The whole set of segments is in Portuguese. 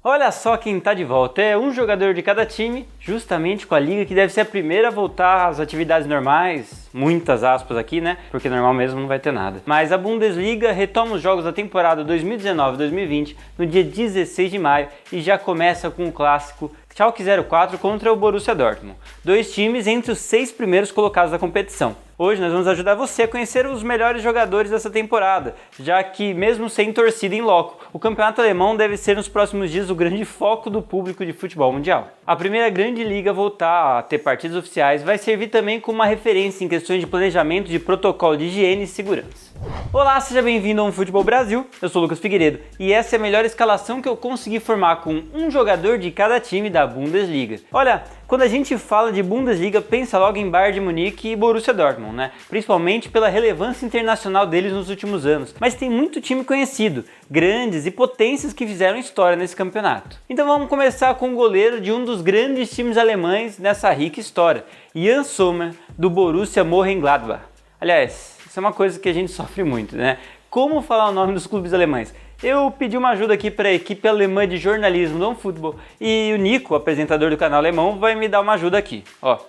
Olha só quem tá de volta, é um jogador de cada time, justamente com a liga que deve ser a primeira a voltar às atividades normais, muitas aspas aqui, né, porque normal mesmo não vai ter nada. Mas a Bundesliga retoma os jogos da temporada 2019-2020 no dia 16 de maio e já começa com o clássico Schalke 04 contra o Borussia Dortmund, dois times entre os 6 primeiros colocados da competição. Hoje nós vamos ajudar você a conhecer os melhores jogadores dessa temporada, já que mesmo sem torcida em loco, o campeonato alemão deve ser nos próximos dias o grande foco do público de futebol mundial. A primeira grande liga a voltar a ter partidas oficiais vai servir também como uma referência em questões de planejamento de protocolo de higiene e segurança. Olá, seja bem-vindo ao Futebol Brasil, eu sou o Lucas Figueiredo e essa é a melhor escalação que eu consegui formar com um jogador de cada time da Bundesliga. Olha, quando a gente fala de Bundesliga, pensa logo em Bayern de Munique e Borussia Dortmund, né? Principalmente pela relevância internacional deles nos últimos anos. Mas tem muito time conhecido, grandes e potências que fizeram história nesse campeonato. Então vamos começar com o goleiro de um dos grandes times alemães nessa rica história, Jan Sommer, do Borussia Mönchengladbach. Aliás, isso é uma coisa que a gente sofre muito, né? Como falar o nome dos clubes alemães? Eu pedi uma ajuda aqui para a equipe alemã de jornalismo do OneFootball e o Nico, apresentador do canal alemão, vai me dar uma ajuda aqui. Ó.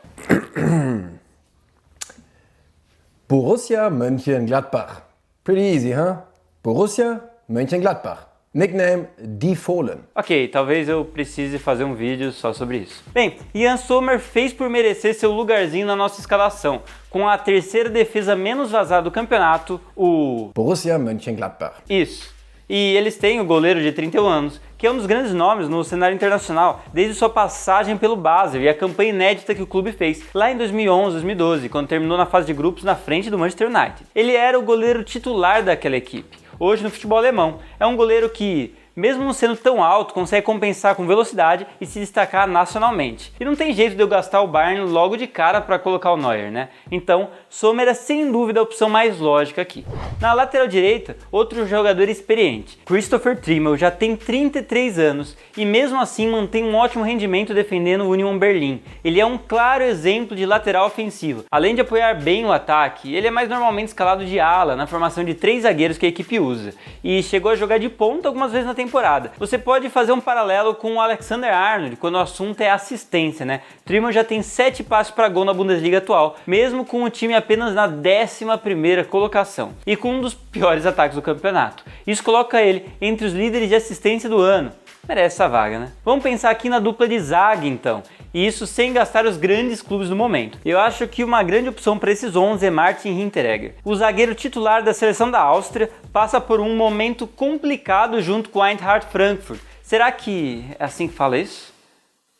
Borussia Mönchengladbach. Pretty easy, huh? Borussia Mönchengladbach. Nickname Die Fohlen. Ok, talvez eu precise fazer um vídeo só sobre isso. Bem, Jan Sommer fez por merecer seu lugarzinho na nossa escalação, com a terceira defesa menos vazada do campeonato, o Borussia Mönchengladbach. Isso. E eles têm o goleiro de 31 anos, que é um dos grandes nomes no cenário internacional, desde sua passagem pelo Basel e a campanha inédita que o clube fez lá em 2011-2012, quando terminou na fase de grupos na frente do Manchester United. Ele era o goleiro titular daquela equipe. Hoje no futebol alemão, é um goleiro que, mesmo não sendo tão alto, consegue compensar com velocidade e se destacar nacionalmente. E não tem jeito de eu gastar o Bayern logo de cara para colocar o Neuer, né? Então, Sommer é sem dúvida a opção mais lógica aqui. Na lateral direita, outro jogador experiente, Christopher Trimmel, já tem 33 anos e mesmo assim mantém um ótimo rendimento defendendo o Union Berlin. Ele é um claro exemplo de lateral ofensivo. Além de apoiar bem o ataque, ele é mais normalmente escalado de ala, na formação de 3 zagueiros que a equipe usa. E chegou a jogar de ponta algumas vezes na temporada. Você pode fazer um paralelo com o Alexander-Arnold quando o assunto é assistência, né? Trimmel já tem 7 passes para gol na Bundesliga atual, mesmo com o time apenas na 11ª colocação e com um dos piores ataques do campeonato. Isso coloca ele entre os líderes de assistência do ano. Merece essa vaga, né? Vamos pensar aqui na dupla de zaga então, e isso sem gastar os grandes clubes do momento. Eu acho que uma grande opção para esses 11 é Martin Hinteregger. O zagueiro titular da seleção da Áustria passa por um momento complicado junto com o Eintracht Frankfurt. Será que é assim que fala isso?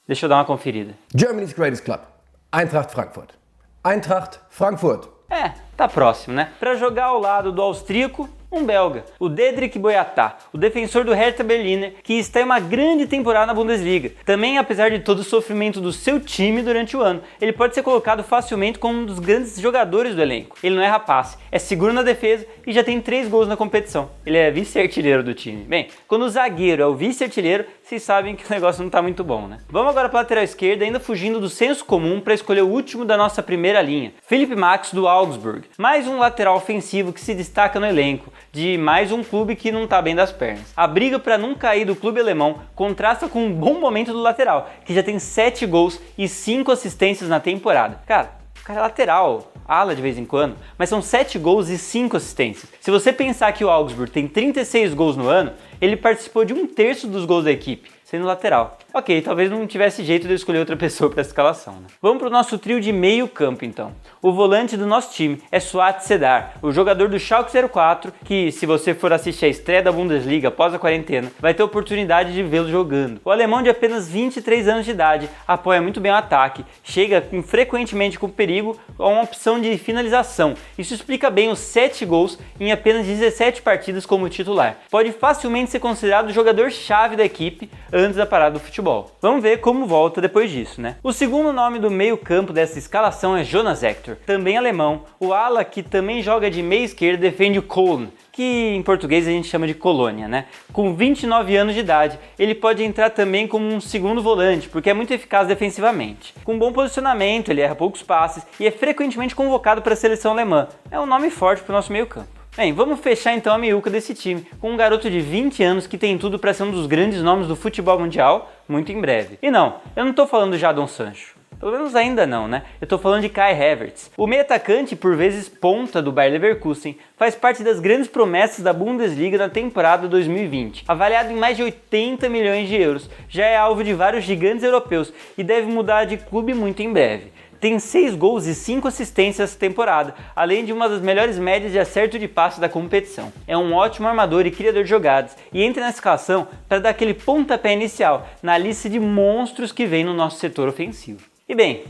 Deixa eu dar uma conferida. Germany's greatest club. Eintracht Frankfurt. Eintracht Frankfurt. Tá próximo, né? Para jogar ao lado do austríaco, um belga, o Dedrick Boyata, o defensor do Hertha Berliner, que está em uma grande temporada na Bundesliga. Também, apesar de todo o sofrimento do seu time durante o ano, ele pode ser colocado facilmente como um dos grandes jogadores do elenco. Ele não é rapaz, é seguro na defesa e já tem 3 gols na competição. Ele é vice-artilheiro do time. Bem, quando o zagueiro é o vice-artilheiro, vocês sabem que o negócio não tá muito bom, né? Vamos agora para a lateral esquerda, ainda fugindo do senso comum para escolher o último da nossa primeira linha, Philipp Max do Augsburg. Mais um lateral ofensivo que se destaca no elenco, de mais um clube que não tá bem das pernas. A briga para não cair do clube alemão contrasta com um bom momento do lateral, que já tem 7 gols e 5 assistências na temporada. Cara, o cara é lateral, ala de vez em quando, mas são 7 gols e 5 assistências. Se você pensar que o Augsburg tem 36 gols no ano, ele participou de 1/3 dos gols da equipe, sendo lateral. Ok, talvez não tivesse jeito de eu escolher outra pessoa para essa escalação, né? Vamos para o nosso trio de meio campo então. O volante do nosso time é Suat Serdar, o jogador do Schalke 04, que se você for assistir a estreia da Bundesliga após a quarentena, vai ter oportunidade de vê-lo jogando. O alemão de apenas 23 anos de idade apoia muito bem o ataque, chega frequentemente com perigo a uma opção de finalização. Isso explica bem os 7 gols em apenas 17 partidas como titular. Pode facilmente ser considerado o jogador-chave da equipe antes da parada do futebol. Vamos ver como volta depois disso, né? O segundo nome do meio campo dessa escalação é Jonas Hector, também alemão. O ala que também joga de meia esquerda defende o Köln, que em português a gente chama de Colônia, né? Com 29 anos de idade, ele pode entrar também como um segundo volante, porque é muito eficaz defensivamente. Com bom posicionamento, ele erra poucos passes e é frequentemente convocado para a seleção alemã. É um nome forte para o nosso meio campo. Bem, vamos fechar então a meiuca desse time com um garoto de 20 anos que tem tudo para ser um dos grandes nomes do futebol mundial muito em breve. E não, eu não tô falando do Jadon Sancho. Pelo menos ainda não, né? Eu tô falando de Kai Havertz. O meio atacante, por vezes ponta do Bayer Leverkusen, faz parte das grandes promessas da Bundesliga na temporada 2020. Avaliado em mais de 80 milhões de euros, já é alvo de vários gigantes europeus e deve mudar de clube muito em breve. Tem 6 gols e 5 assistências essa temporada, além de uma das melhores médias de acerto de passe da competição. É um ótimo armador e criador de jogadas e entra na escalação para dar aquele pontapé inicial na lista de monstros que vem no nosso setor ofensivo. E bem,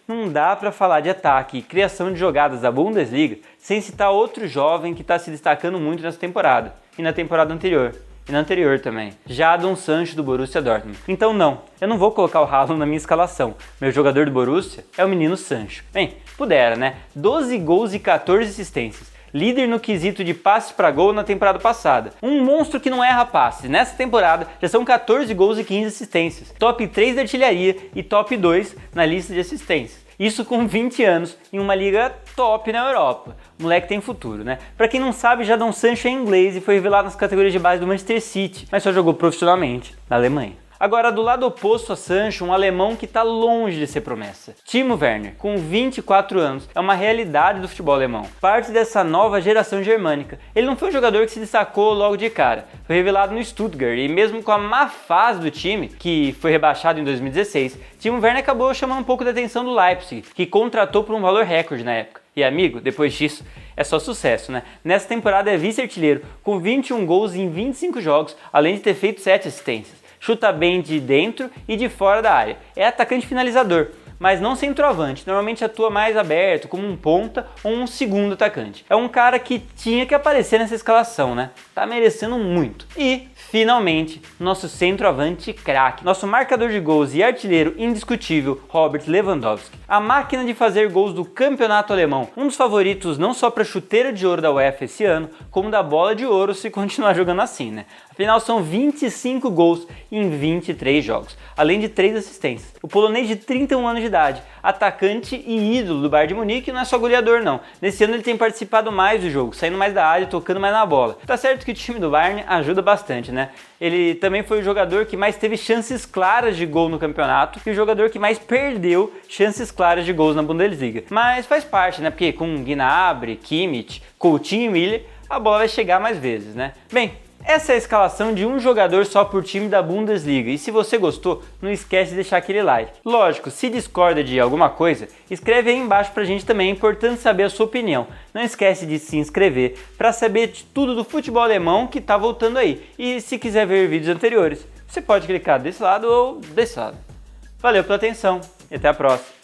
não dá para falar de ataque e criação de jogadas da Bundesliga sem citar outro jovem que está se destacando muito nessa temporada e na temporada anterior. E na anterior também, Jadon Sancho do Borussia Dortmund. Então não, eu não vou colocar o Haaland na minha escalação. Meu jogador do Borussia é o menino Sancho. Bem, pudera, né? 12 gols e 14 assistências. Líder no quesito de passes para gol na temporada passada. Um monstro que não erra passes. Nessa temporada já são 14 gols e 15 assistências. Top 3 da artilharia e top 2 na lista de assistências. Isso com 20 anos em uma liga top na Europa. O moleque tem futuro, né? Pra quem não sabe, Jadon Sancho é inglês e foi revelado nas categorias de base do Manchester City, mas só jogou profissionalmente na Alemanha. Agora, do lado oposto a Sancho, um alemão que está longe de ser promessa. Timo Werner, com 24 anos, é uma realidade do futebol alemão. Parte dessa nova geração germânica. Ele não foi um jogador que se destacou logo de cara. Foi revelado no Stuttgart e mesmo com a má fase do time, que foi rebaixado em 2016, Timo Werner acabou chamando um pouco da atenção do Leipzig, que contratou por um valor recorde na época. E amigo, depois disso, é só sucesso, né? Nessa temporada é vice-artilheiro, com 21 gols em 25 jogos, além de ter feito 7 assistências. Chuta bem de dentro e de fora da área. É atacante finalizador, mas não centroavante. Normalmente atua mais aberto, como um ponta ou um segundo atacante. É um cara que tinha que aparecer nessa escalação, né? Tá merecendo muito. E, finalmente, nosso centroavante craque. Nosso marcador de gols e artilheiro indiscutível, Robert Lewandowski. A máquina de fazer gols do campeonato alemão. Um dos favoritos não só para chuteira de ouro da UEFA esse ano, como da bola de ouro se continuar jogando assim, né? Afinal, são 25 gols em 23 jogos, além de 3 assistências. O polonês de 31 anos de idade, atacante e ídolo do Bayern de Munique, não é só goleador não. Nesse ano ele tem participado mais do jogo, saindo mais da área e tocando mais na bola. Tá certo que o time do Bayern ajuda bastante, né? Ele também foi o jogador que mais teve chances claras de gol no campeonato e o jogador que mais perdeu chances claras de gols na Bundesliga. Mas faz parte, né? Porque com Gnabry, Kimmich, Coutinho e Miller, a bola vai chegar mais vezes, né? Bem, essa é a escalação de um jogador só por time da Bundesliga e se você gostou, não esquece de deixar aquele like. Lógico, se discorda de alguma coisa, escreve aí embaixo pra gente também, é importante saber a sua opinião. Não esquece de se inscrever para saber de tudo do futebol alemão que tá voltando aí. E se quiser ver vídeos anteriores, você pode clicar desse lado ou desse lado. Valeu pela atenção e até a próxima.